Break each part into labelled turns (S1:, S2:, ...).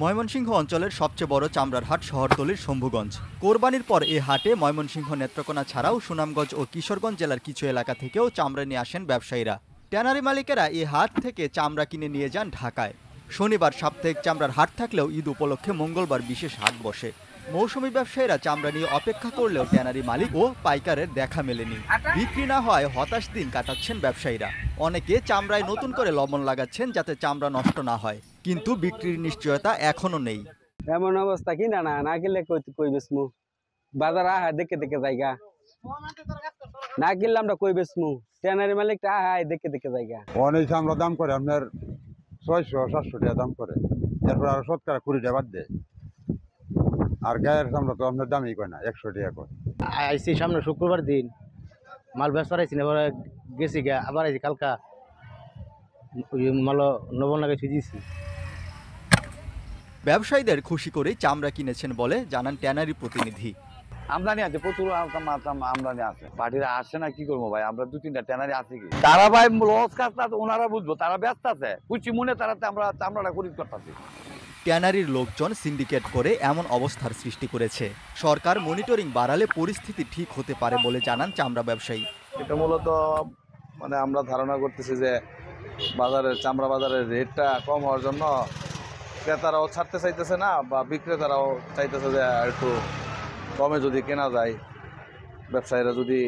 S1: ময়মনসিংহ অঞ্চলের সবচেয়ে বড় চামড়ার হাট শহরতলির শম্ভুগঞ্জ। কোরবানির পর এ হাটে ময়মনসিংহ, নেত্রকোনা ছাড়াও সুনামগঞ্জ ও কিশোরগঞ্জ জেলার কিছু এলাকা থেকেও চামড়া নিয়ে আসেন ব্যবসায়ীরা। ট্যানারি মালিকেরা এই হাট থেকে চামড়া কিনে নিয়ে যান ঢাকায়। শনিবার সাপ্তাহিক চামড়ার হাট থাকলেও ঈদ উপলক্ষে মঙ্গলবার বিশেষ হাট বসে। মৌসুমী ব্যবসায়ীরা চামড়া নিয়ে অপেক্ষা করলেও ট্যানারি মালিক ও পাইকারের দেখা মেলেনি। বিক্রি না হয় হতাশ দিন কাটাচ্ছেন ব্যবসায়ীরা। অনেকে চামড়ায় নতুন করে লবণ লাগাচ্ছেন যাতে চামড়া নষ্ট না হয়, কিন্তু বিক্রির নিশ্চয়তা এখনো নেই।
S2: এমন অবস্থা কি না কিনলে কই বেসমু, বাজার আহা দেখে দেখে জায়গা না কিনলে আমরা কই বেসমু, ট্যানারি মালিকটা আহা দেখে দেখে জায়গা।
S3: অনেক চামড়া দাম করে আপনার 600-700 টাকা দাম করে, এরপর আরো 20 টাকা বাদ দেয়। আর গায়ের চামড়া তো আপনার দামই কয় না, 100 টাকা কয়।
S4: আইসি সামনে শুক্রবার দিন মাল ব্যবসা আইসি না, গেছি গা আবার আইসি কালকা মাল লবণ লাগাইছি দিছি।
S1: ব্যবসায়ীদের খুশি করেই চামড়া কিনেছেন বলে জানান ট্যানারি প্রতিনিধি।
S5: আমদানি আছে, প্রচুর আমদানি আছে। পার্টিরা আসে না, কি করবো ভাই, আমরা 2-3টা ট্যানারি আছে কি তারা ভাই লস কাজটা ওনারা বুঝবো, তারা ব্যস্ত আছে কুচি মনে, তারা আমরা চামড়াটা খরিদ করতেছি।
S1: ট্যানারির লোকজন সিন্ডিকেট করে এমন অবস্থার সৃষ্টি করেছে। সরকার মনিটরিং বাড়ালে পরিস্থিতি ঠিক হতে পারে বলে জানান চামড়া ব্যবসায়ী।
S5: এটা মূলত আমরা ধারণা করতেছি যে চামড়া বাজারের রেটটা কম হওয়ার জন্য ক্রেতারাও ছাড়তে চাইতেছে না, বা বিক্রেতারাও চাইতেছে যে একটু কমে যদি কেনা যায়, ব্যবসায়ীরা যদি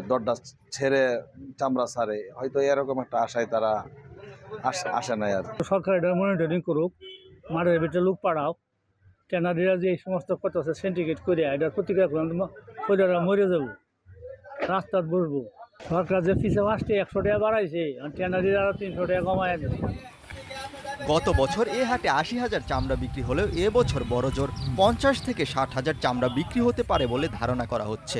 S5: দরটা ছেড়ে চামড়া ছাড়ে, হয়তো এরকম একটা আশায় তারা আসে না। আর
S6: সরকার এটা মনিটরিং করুক, মাঠের ভিতরে লোক পাড়াও, ট্যানারিরা যে এই সমস্ত করতেছে সিন্ডিকেট করে এটার প্রতিক্রিয়া করে মরে যাবো, রাস্তায় বসবো। সরকার যে পিছিয়ে মাসটি 100 টাকা বাড়াইছে, ট্যানারিরা আরো 300 টাকা কমায় দিচ্ছে।
S1: গত বছর এ হাটে 80,000 চামড়া বিক্রি হলেও এবছর বড়জোর 50 থেকে 60,000 চামড়া বিক্রি হতে পারে বলে ধারণা করা হচ্ছে।